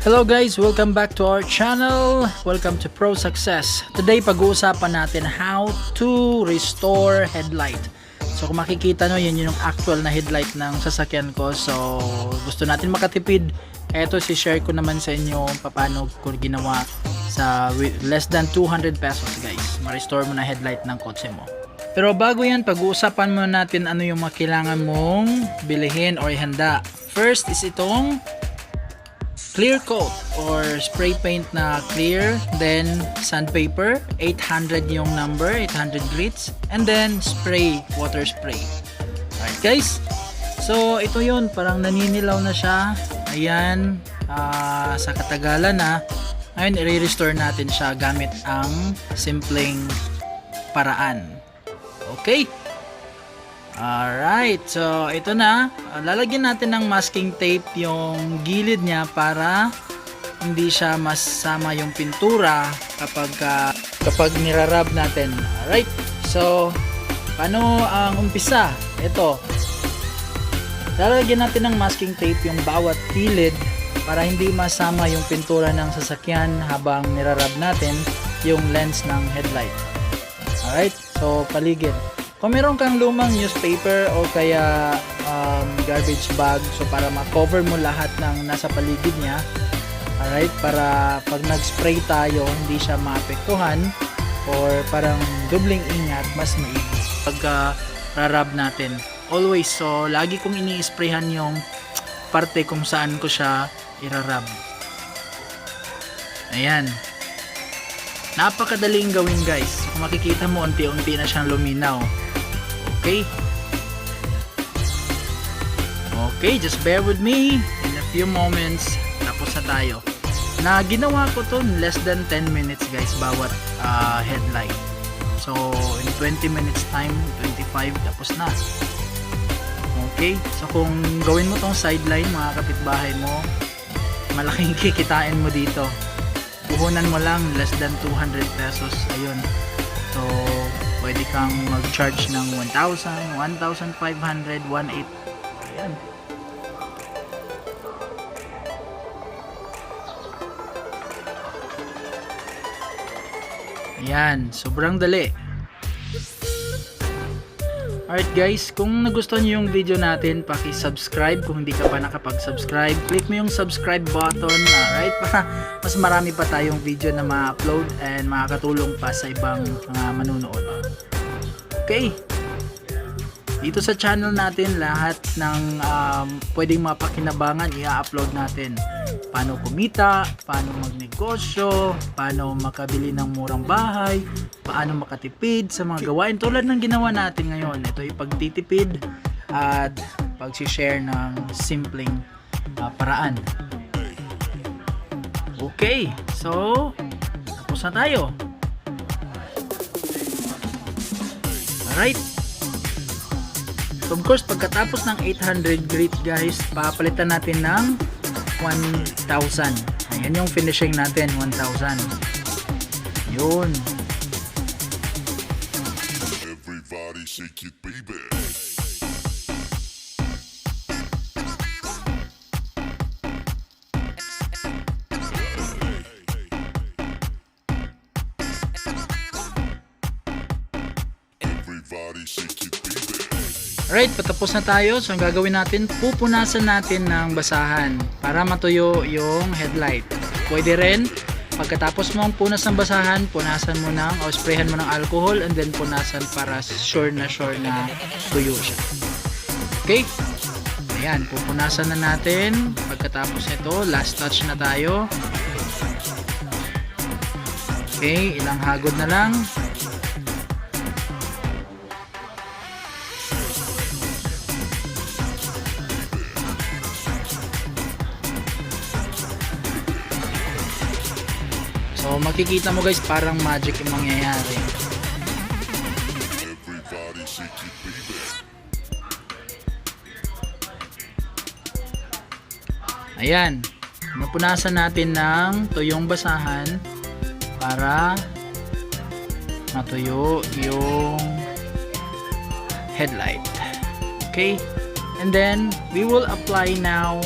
Hello guys, welcome back to our channel. Welcome to Pro Success. Today pag-uusapan natin how to restore headlight. So kung makikita nyo, yun yung actual na headlight ng sasakyan ko. So gusto natin makatipid. Eto, si-share ko naman sa inyo paano ko ginawa sa less than 200 pesos guys. Ma-restore mo na headlight ng kotse mo. Pero bago yan, pag-uusapan muna natin ano yung mga kailangan mong bilihin or ihanda. First is itong clear coat or spray paint na clear, then sandpaper, 800 yung number, 800 grits, and then spray, water spray. Alright guys, so ito yun, parang naninilaw na siya. Ayan, sa katagalan na. Ngayon, i-restore natin siya gamit ang simpleng paraan. Okay? Alright, so ito na. Lalagyan natin ng masking tape yung gilid niya para hindi siya masama yung pintura kapag nirarab natin. Alright, so paano ang umpisa? Ito, lalagyan natin ng masking tape yung bawat gilid para hindi masama yung pintura ng sasakyan habang nirarab natin yung lens ng headlight. Alright, so paligid. Kung meron kang lumang newspaper o kaya garbage bag, so para ma-cover mo lahat ng nasa paligid niya, alright, para pag nag-spray tayo hindi siya maapektuhan or parang dubling ingat, mas maigi pag rarab natin. Always, so lagi kong ini-sprayhan yung parte kung saan ko siya irarab. Ayan, napakadaling gawin guys. Kung makikita mo, unti-unti na siyang luminaw. Okay? Okay, just bear with me. In a few moments, tapos na tayo. Na ginawa ko to in less than 10 minutes guys, bawat headlight. So, in 20 minutes time, 25, tapos na. Okay? So, kung gawin mo tong sideline, mga kapitbahay mo, malaking kikitain mo dito. Puhunan mo lang, less than 200 pesos. Ayun. So, pwede kang mag-charge ng 1,000, 1,500, 1,800. Ayan. Ayan, sobrang dali. Alright guys, kung nagustuhan nyo yung video natin, paki-subscribe kung hindi ka pa nakapag-subscribe. Click mo yung subscribe button, alright, para mas marami pa tayong video na ma-upload and makakatulong pa sa ibang mga manunood. Okay, dito sa channel natin, lahat ng pwedeng mapakinabangan i-upload natin. Paano kumita, paano magnegosyo, paano makabili ng murang bahay, paano makatipid sa mga gawain tulad ng ginawa natin ngayon. Ito ay pagtitipid at pag-share ng simpleng paraan. Okay, so tapos na tayo. Alright. So of course, pagkatapos ng 800 grit guys, papalitan natin ng 1,000. Ayan yung finishing natin, 1,000. Yun. Everybody shake it, baby. Everybody shake it, baby. Alright, patapos na tayo. So ang gagawin natin, pupunasan natin ng basahan para matuyo yung headlight. Pwede rin, pagkatapos mong punas ng basahan, punasan mo ng o sprayhan mo ng alcohol and then punasan para sure na tuyo siya. Okay? Ayan, pupunasan na natin. Pagkatapos nito, last touch na tayo. Okay, ilang hagod na lang. So makikita mo guys, parang magic yung mangyayari. Everybody shake it, baby. Ayan, napunasan natin ng tuyong basahan para matuyo yung headlight. Okay, and then we will apply now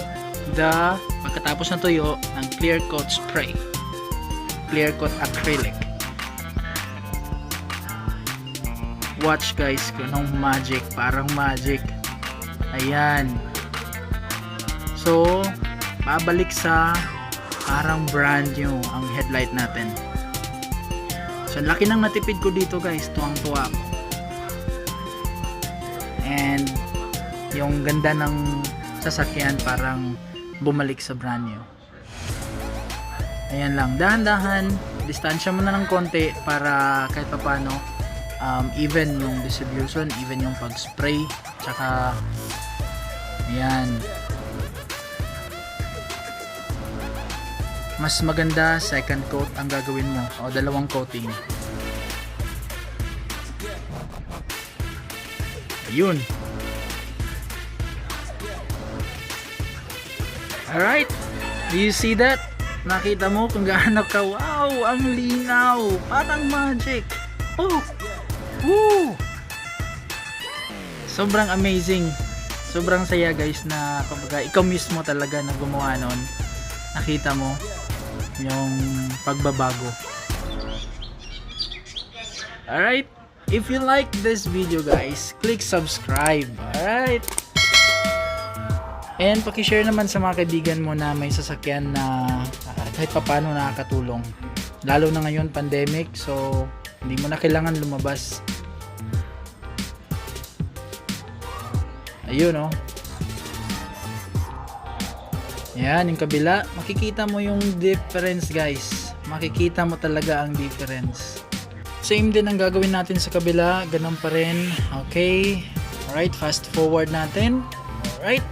the pagkatapos ng tuyo ng clear coat spray, clear coat acrylic. Watch guys kung anong magic, parang magic. Ayan. So babalik sa parang brand new ang headlight natin. So laki ng natipid ko dito guys, tuwang-tuwa ako. And yung ganda ng sasakyan parang bumalik sa brand new. Ayan lang, dahan-dahan, distansya mo na ng konti para kahit paano even yung distribution, even yung pag-spray, tsaka ayan, mas maganda second coat ang gagawin mo o dalawang coating. Ayun. Alright, do you see that? Nakita mo kung gaano ka, wow, ang linaw, parang magic. Oh, woo! Sobrang amazing, sobrang saya guys na kapag ikaw mismo talaga na gumawa nun, nakita mo yung pagbabago. Alright, if you like this video guys, click subscribe. Alright, and pakishare naman sa mga kaibigan mo na may sasakyan na kahit paano nakakatulong. Lalo na ngayon pandemic, so hindi mo na kailangan lumabas. Ayun oh. Yan, yung kabila, makikita mo yung difference guys. Makikita mo talaga ang difference. Same din ang gagawin natin sa kabila, ganun pa rin. Okay. Alright, fast forward natin. Alright.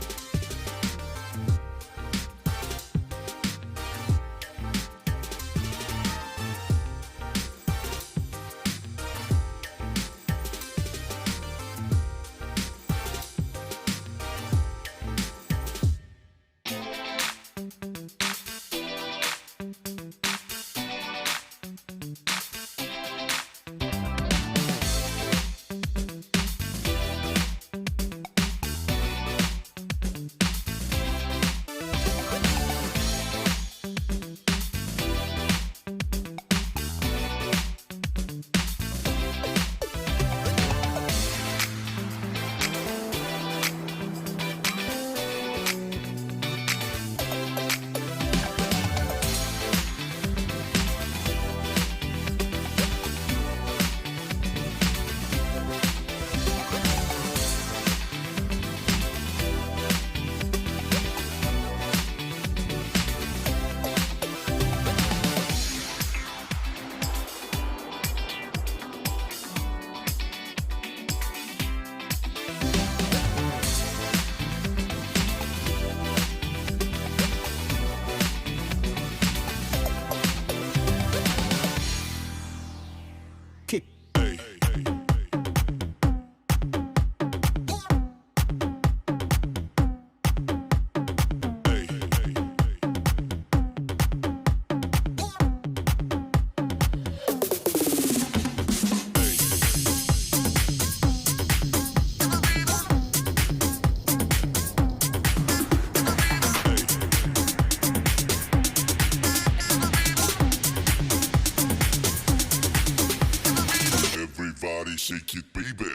Everybody shake it, baby.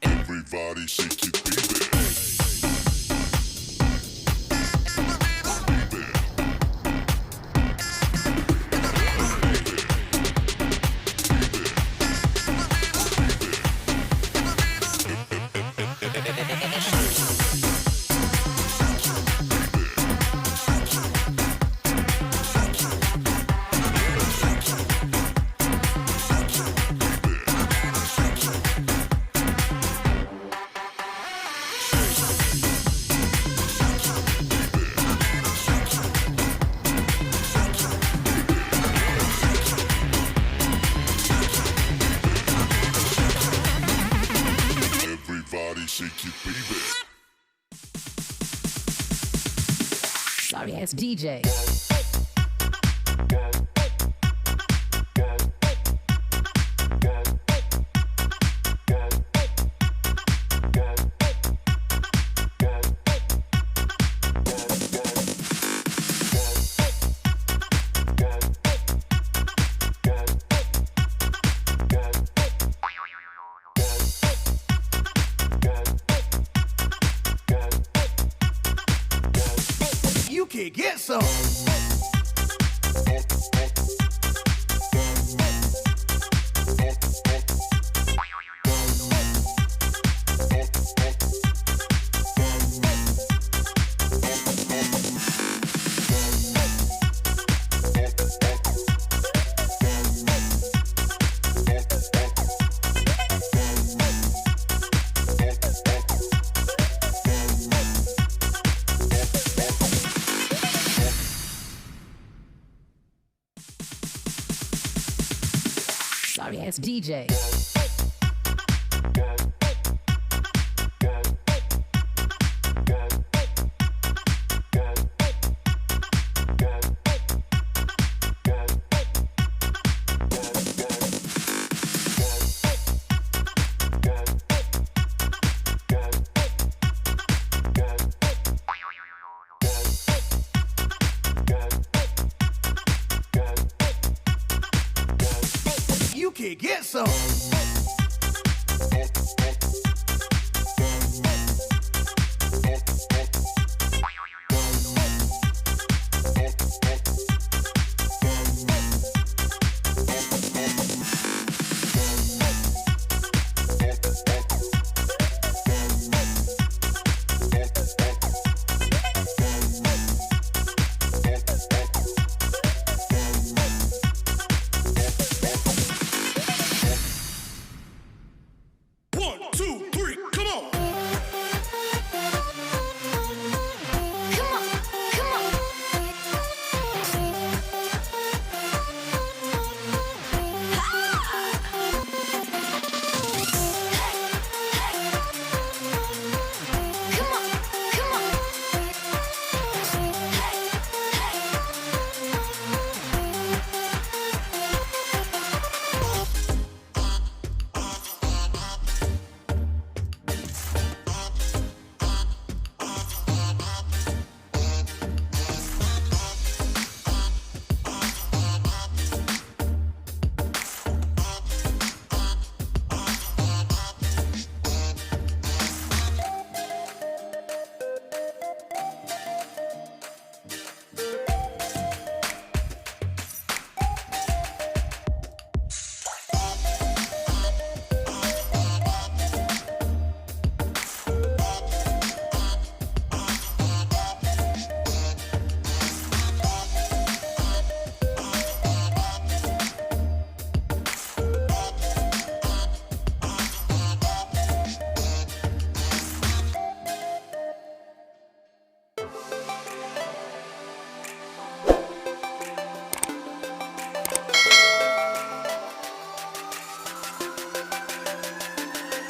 Everybody shake it, baby. Everybody shake it, baby. Sorry ass DJ. You can get some. Sorry ass DJ. You can get some.